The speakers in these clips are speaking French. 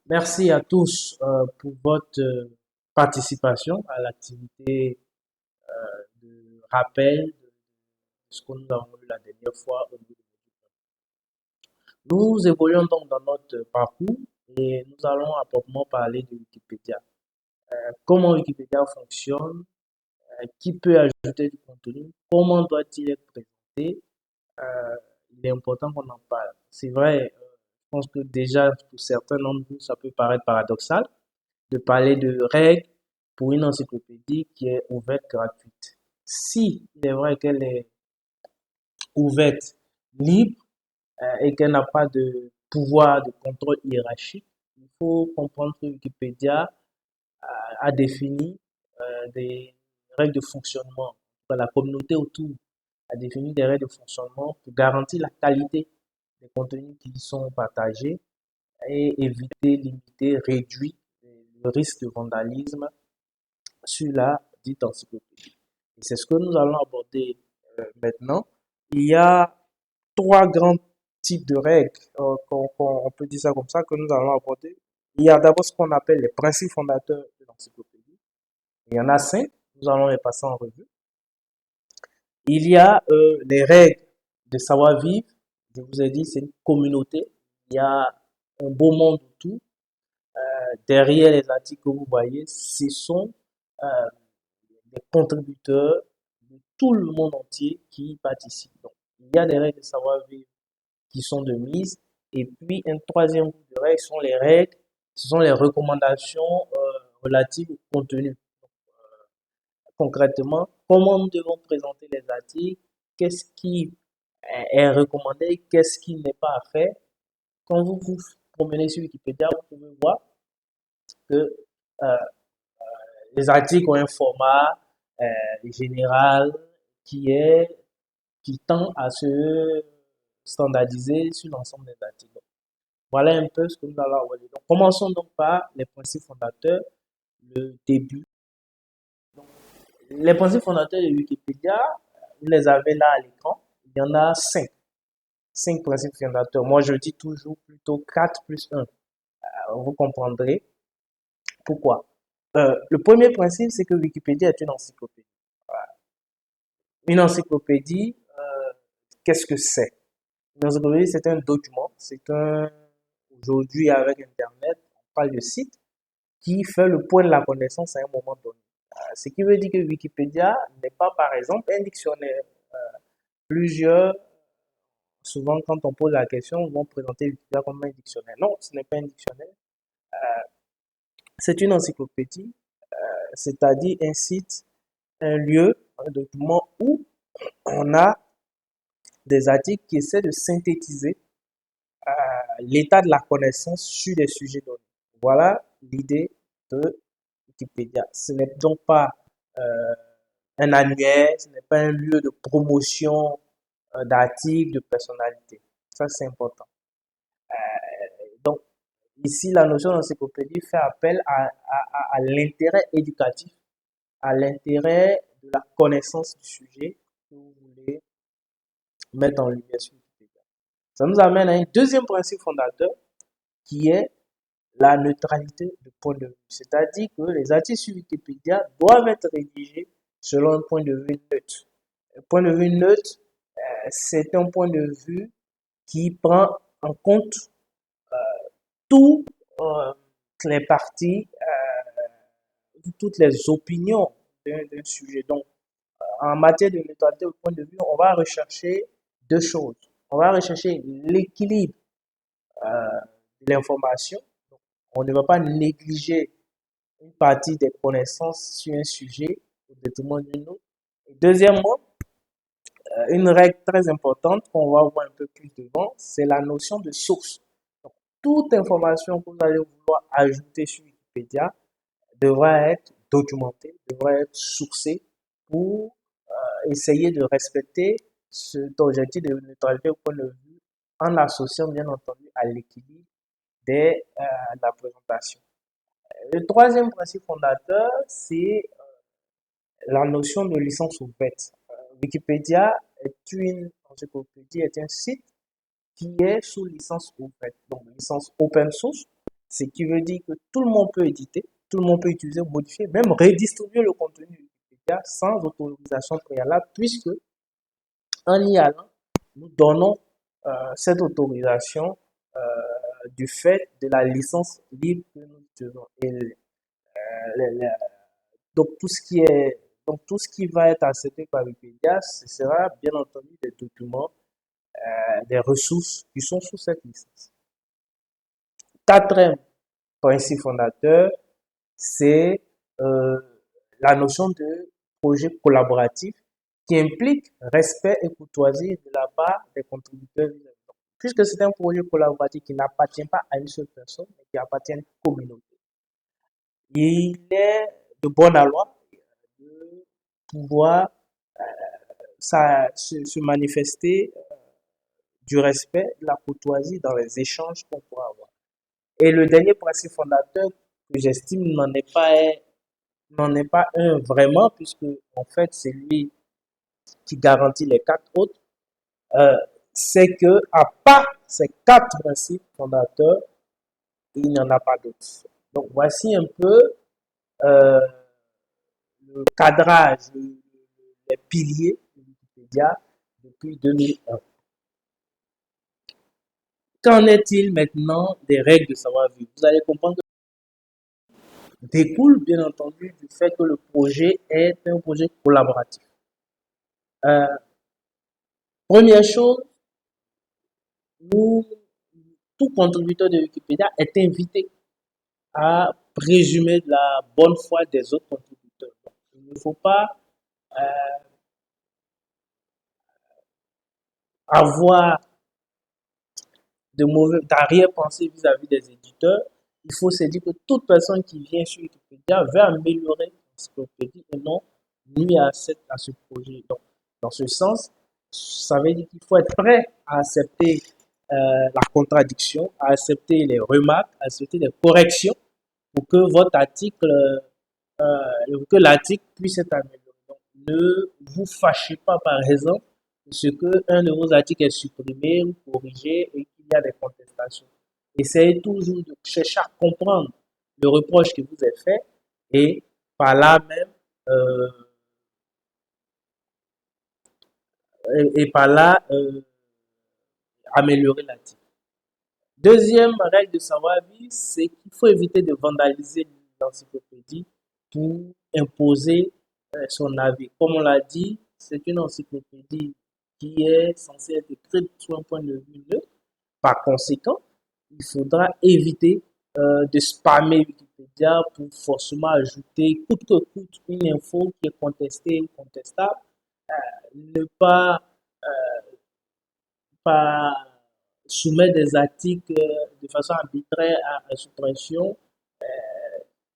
Merci à tous pour votre participation à l'activité de rappel de ce que nous avons vu la dernière fois au niveau de Nous évoluons donc dans notre parcours et nous allons à proprement parler de Wikipédia. Comment Wikipédia fonctionne, qui peut ajouter du contenu, comment doit-il être présenté. Euh, il est important qu'on en parle. C'est vrai, je pense que déjà pour certains d'entre vous, ça peut paraître paradoxal de parler de règles pour une encyclopédie qui est ouverte gratuite. Si il est vrai qu'elle est ouverte, libre et qu'elle n'a pas de pouvoir de contrôle hiérarchique, il faut comprendre que Wikipédia a défini des règles de fonctionnement. La communauté autour a défini des règles de fonctionnement pour garantir la qualité des contenus qui y sont partagés et éviter, limiter, réduire le risque de vandalisme sur la dite encyclopédie. Et c'est ce que nous allons aborder maintenant. Il y a trois grands types de règles, on peut dire ça comme ça, que nous allons aborder. Il y a d'abord ce qu'on appelle les principes fondateurs de l'encyclopédie. Il y en a cinq, nous allons les passer en revue. Il y a les règles de savoir-vivre. Je vous ai dit, c'est une communauté. Il y a un beau monde autour. Derrière les articles que vous voyez, ce sont euh, des contributeurs de tout le monde entier qui participent. Donc, il y a des règles de savoir-vivre qui sont de mise. Et puis, un troisième groupe de règles sont les règles, ce sont les recommandations relatives au contenu. Concrètement, comment nous devons présenter les articles, qu'est-ce qui est recommandé, qu'est-ce qui n'est pas à faire. Quand vous vous promenez sur Wikipédia, vous pouvez voir que euh, les articles ont un format général qui est qui tend à se standardiser sur l'ensemble des articles. Voilà un peu ce que nous allons aborder. Donc, commençons donc par les principes fondateurs, le début. Les principes fondateurs de Wikipédia, vous les avez là à l'écran. Il y en a cinq. Cinq principes fondateurs. Moi, je dis toujours plutôt 4 plus un. Vous comprendrez pourquoi. Le premier principe, c'est que Wikipédia est une encyclopédie. Voilà. Une encyclopédie, qu'est-ce que c'est? Une encyclopédie, c'est un document. Aujourd'hui, avec Internet, on parle de site qui fait le point de la connaissance à un moment donné. Ce qui veut dire que Wikipédia n'est pas, par exemple, un dictionnaire. Plusieurs, souvent, quand on pose la question, vont présenter Wikipédia comme un dictionnaire. Non, ce n'est pas un dictionnaire. C'est une encyclopédie, c'est-à-dire un site, un lieu, un document où on a des articles qui essaient de synthétiser l'état de la connaissance sur des sujets donnés. Voilà l'idée de Wikipédia. Ce n'est donc pas euh, un annuaire, ce n'est pas un lieu de promotion d'articles, de personnalités. Ça, c'est important. Donc, ici, la notion d'encyclopédie fait appel à l'intérêt éducatif, à l'intérêt de la connaissance du sujet que vous voulez mettre en lumière sur Wikipédia. Ça nous amène à un deuxième principe fondateur qui est la neutralité de point de vue. C'est-à-dire que les articles sur Wikipédia doivent être rédigés selon un point de vue neutre. Un point de vue neutre, c'est un point de vue qui prend en compte toutes les parties, toutes les opinions d'un sujet. Donc, en matière de neutralité de point de vue, on va rechercher deux choses. On va rechercher l'équilibre de l'information. On ne va pas négliger une partie des connaissances sur un sujet au détriment d'une autre. Et deuxièmement, une règle très importante qu'on va voir un peu plus devant, c'est la notion de source. Donc, toute information que vous allez vouloir ajouter sur Wikipédia devra être documentée, devra être sourcée pour essayer de respecter cet objectif de neutralité au point de vue en l'associant bien entendu à l'équilibre de la présentation. Le troisième principe fondateur, c'est la notion de licence ouverte. Wikipédia est une encyclopédie, est un site qui est sous licence ouverte, donc licence open source. Ce qui veut dire que tout le monde peut éditer, tout le monde peut utiliser, modifier, même redistribuer le contenu de Wikipédia sans autorisation préalable, puisque en y allant, nous donnons cette autorisation du fait de la licence libre que nous utilisons. Et donc tout ce qui va être accepté par Wikipédia, ce sera bien entendu des documents, des ressources qui sont sous cette licence. Quatrième principe fondateur, c'est euh, la notion de projet collaboratif qui implique respect et courtoisie de la part des contributeurs. Puisque c'est un projet collaboratif qui n'appartient pas à une seule personne, mais qui appartient à une communauté. Il est de bonne loi de pouvoir se manifester du respect, de la courtoisie dans les échanges qu'on pourra avoir. Et le dernier principe fondateur que j'estime n'en est pas un vraiment, puisque en fait c'est lui qui garantit les quatre autres, euh, c'est que à part ces quatre principes fondateurs, il n'y en a pas d'autres. Donc voici un peu euh, le cadrage, les piliers de Wikipédia depuis 2001. Qu'en est-il maintenant des règles de savoir-vivre? Vous allez comprendre que découle bien entendu du fait que le projet est un projet collaboratif. Euh, Première chose, nous, tout contributeur de Wikipédia est invité à présumer de la bonne foi des autres contributeurs. Donc, il ne faut pas avoir d'arrière-pensée vis-à-vis des éditeurs. Il faut se dire que toute personne qui vient sur Wikipédia veut améliorer l'encyclopédie et non nuire à ce projet. Donc, dans ce sens, ça veut dire qu'il faut être prêt à accepter la contradiction, à accepter les remarques, à accepter les corrections pour que votre article, que l'article puisse être amélioré. Donc, ne vous fâchez pas, par exemple, ce qu'un de vos articles est supprimé ou corrigé et qu'il y a des contestations. Essayez toujours de chercher à comprendre le reproche qui vous est fait et par là même, euh, et par là, améliorer l'article. Deuxième règle de savoir-vivre, c'est qu'il faut éviter de vandaliser l'encyclopédie pour imposer son avis. Comme on l'a dit, c'est une encyclopédie qui est censée être écrite sur un point de vue neutre. Par conséquent, il faudra éviter de spammer Wikipédia pour forcément ajouter coûte que coûte une info qui est contestée ou contestable. Ne pas soumettre des articles de façon arbitraire à suppression,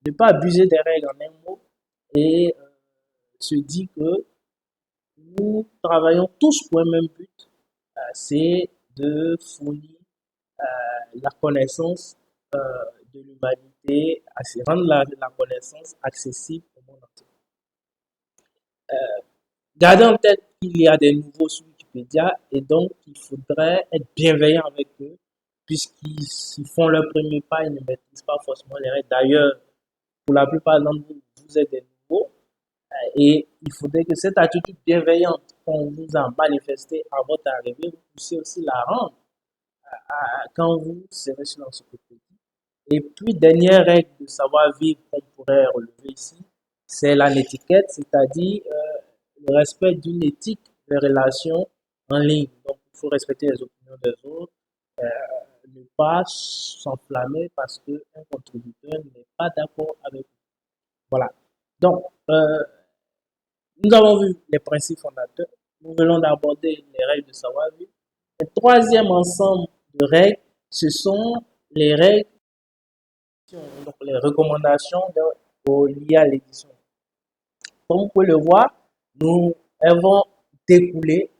ne pas abuser des règles en un mot et se dire que nous travaillons tous pour un même but, c'est de fournir la connaissance euh, de l'humanité, rendre la connaissance accessible au monde entier. Gardez en tête qu'il y a des nouveaux sur Wikipédia et donc il faudrait être bienveillant avec eux puisqu'ils font leur premier pas, ils ne maîtrisent pas forcément les règles. D'ailleurs, pour la plupart d'entre vous, vous êtes des nouveaux et il faudrait que cette attitude bienveillante qu'on vous a manifestée à votre arrivée, vous puissiez aussi la rendre quand vous serez sur l'encyclopédie. Et puis, dernière règle de savoir-vivre qu'on pourrait relever ici, c'est la netiquette, c'est-à-dire le respect d'une éthique des relations en ligne. Donc, il faut respecter les opinions des autres, euh, ne pas s'enflammer parce qu'un contributeur n'est pas d'accord avec vous. Voilà. Donc, nous avons vu les principes fondateurs. Nous venons d'aborder les règles de savoir-vivre. Le troisième ensemble de règles, ce sont les règles, donc les recommandations liées à l'édition. Comme vous pouvez le voir, elles vont découler,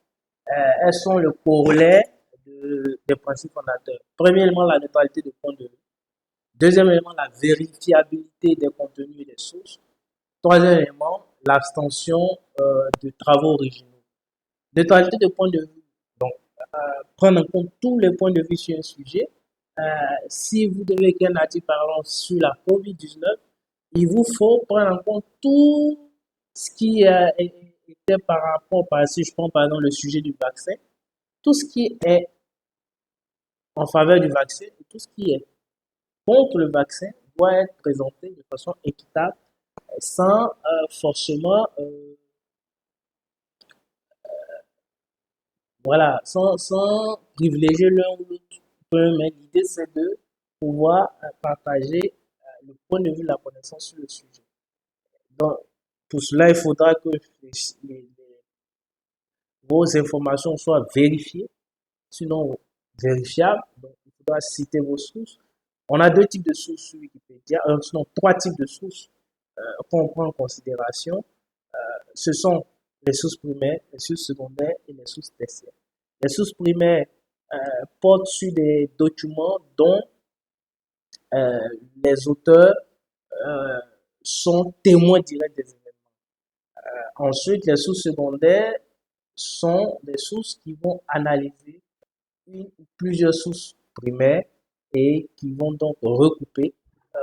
elles sont le corollaire des principes fondateurs. Premièrement, la neutralité de point de vue. Deuxièmement, la vérifiabilité des contenus et des sources. Troisièmement, l'abstention de travaux originaux. Neutralité de point de vue. Donc, prendre en compte tous les points de vue sur un sujet, Si vous devez écrire un article parlant sur la COVID-19, il vous faut prendre en compte tout ce qui était par rapport, si je prends par exemple le sujet du vaccin, tout ce qui est en faveur du vaccin et tout ce qui est contre le vaccin doit être présenté de façon équitable sans forcément voilà, sans privilégier l'un ou l'autre. Mais l'idée, c'est de pouvoir partager le point de vue de la connaissance sur le sujet. Donc, pour cela, il faudra que vos informations soient vérifiées, sinon vérifiables. Donc, il faudra citer vos sources. On a deux types de sources sur Wikipédia, sinon trois types de sources qu'on prend en considération. Ce sont les sources primaires, les sources secondaires et les sources tertiaires. Les sources primaires portent sur des documents dont euh, les auteurs euh, sont témoins directs des événements. Ensuite, les sources secondaires sont des sources qui vont analyser une ou plusieurs sources primaires et qui vont donc recouper euh,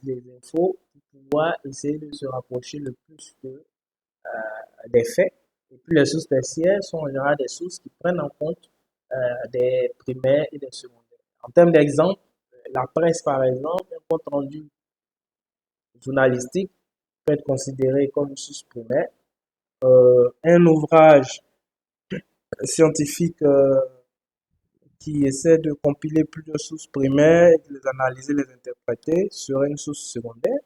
les infos pour pouvoir essayer de se rapprocher le plus des faits. Et puis les sources tertiaires sont en général des sources qui prennent en compte des primaires et des secondaires. En termes d'exemple, la presse, par exemple, un compte rendu journalistique peut être considéré comme une source primaire. Un ouvrage scientifique qui essaie de compiler plusieurs sources primaires, de les analyser, les interpréter, serait une source secondaire.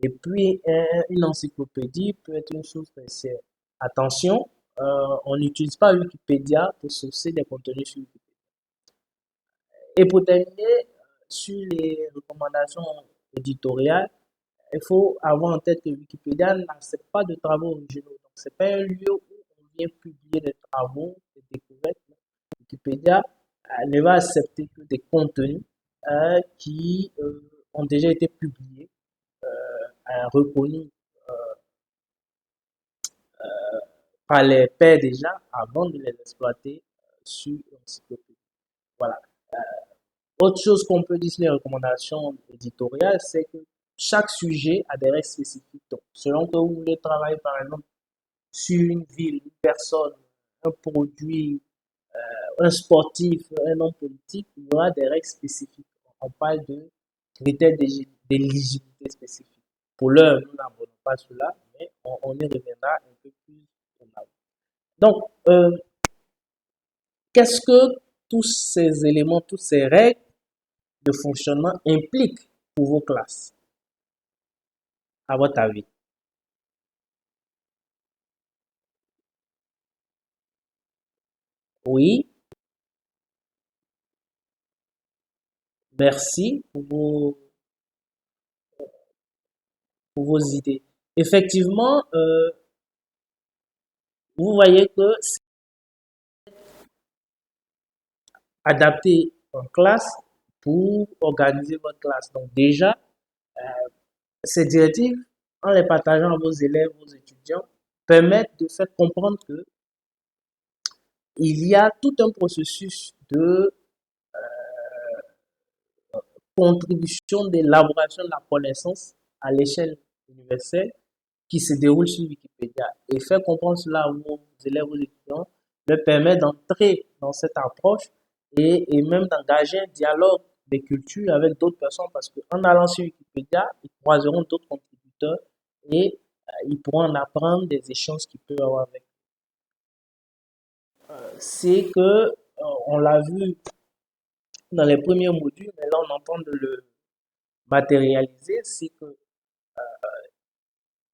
Et puis, une encyclopédie peut être une source tertiaire. Attention, on n'utilise pas Wikipédia pour sourcer des contenus sur Wikipédia. Et pour terminer, sur les recommandations éditoriales, il faut avoir en tête que Wikipédia n'accepte pas de travaux originaux. Donc, c'est pas un lieu où on vient publier des travaux, des découvertes. Wikipédia ne va accepter que des contenus qui ont déjà été publiés, reconnus par les pairs déjà avant de les exploiter sur l'encyclopédie. Voilà. Autre chose qu'on peut dire sur les recommandations éditoriales, c'est que chaque sujet a des règles spécifiques. Donc, selon que vous voulez travailler, par exemple, sur une ville, une personne, un produit, un sportif, un homme politique, il y aura des règles spécifiques. On parle de critères d'éligibilité spécifiques. Pour l'heure, nous n'abordons pas cela, mais on y reviendra un peu plus en avant. Donc, qu'est-ce que tous ces éléments, toutes ces règles de fonctionnement impliquent pour vos classes, à votre avis? Oui, merci pour vos idées. Effectivement, vous voyez que c'est adapté en classe pour organiser votre classe. Donc déjà, ces directives, en les partageant à vos élèves, vos étudiants, permettent de faire comprendre que il y a tout un processus de contribution d'élaboration de la connaissance à l'échelle universelle qui se déroule sur Wikipédia. Et faire comprendre cela à vos élèves, aux étudiants, leur permet d'entrer dans cette approche et même d'engager un dialogue des cultures avec d'autres personnes parce qu'en allant sur Wikipédia, ils croiseront d'autres contributeurs et ils pourront en apprendre des échanges qu'ils peuvent avoir avec. C'est que, on l'a vu dans les premiers modules, mais là on entend de le matérialiser, c'est que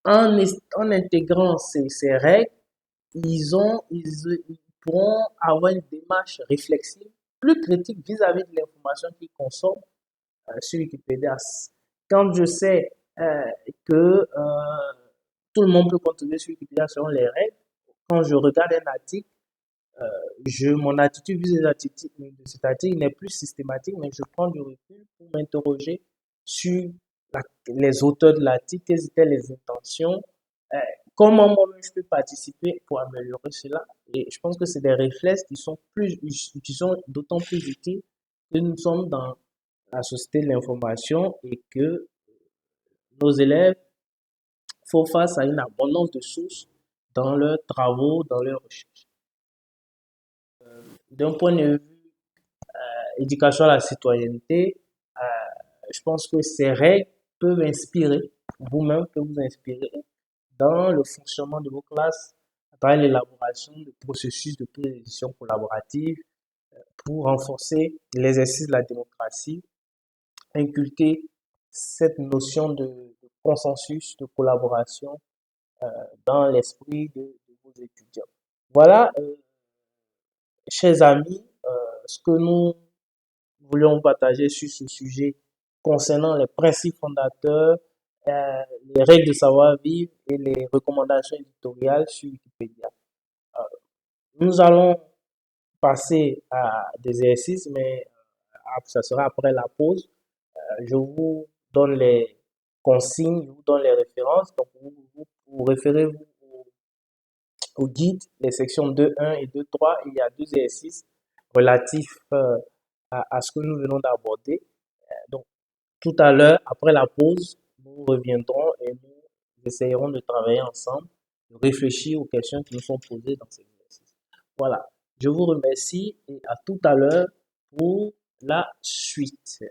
en intégrant ces règles, ils pourront avoir une démarche réflexive plus critique vis-à-vis de l'information qu'ils consomment sur Wikipédia. Quand je sais que tout le monde peut contribuer sur Wikipédia selon les règles, quand je regarde un article, mon attitude vis-à-vis de cet article n'est plus systématique, mais je prends du recul pour m'interroger sur les auteurs de l'article, quelles étaient les intentions, euh, comment moi-même je peux participer pour améliorer cela. Et je pense que c'est des réflexes qui sont d'autant plus utiles que nous sommes dans la société de l'information et que nos élèves font face à une abondance de sources dans leurs travaux, dans leurs recherches. D'un point de vue éducation à la citoyenneté, je pense que ces règles peuvent inspirer, vous-même peuvent vous inspirer dans le fonctionnement de vos classes à travers l'élaboration de processus de prise de décision collaborative pour renforcer l'exercice de la démocratie, inculquer cette notion de consensus, de collaboration dans l'esprit de vos étudiants. Voilà, chers amis, ce que nous voulions partager sur ce sujet concernant les principes fondateurs, les règles de savoir-vivre et les recommandations éditoriales sur Wikipédia. Euh, Nous allons passer à des exercices, mais ça sera après la pause. Je vous donne les consignes, je vous donne les références. Donc, vous référez-vous au guide, les sections 2.1 et 2.3. Il y a deux exercices relatifs à ce que nous venons d'aborder. Donc, tout à l'heure, après la pause, nous reviendrons et nous essayerons de travailler ensemble, de réfléchir aux questions qui nous sont posées dans ces exercices. Voilà. Je vous remercie et à tout à l'heure pour la suite.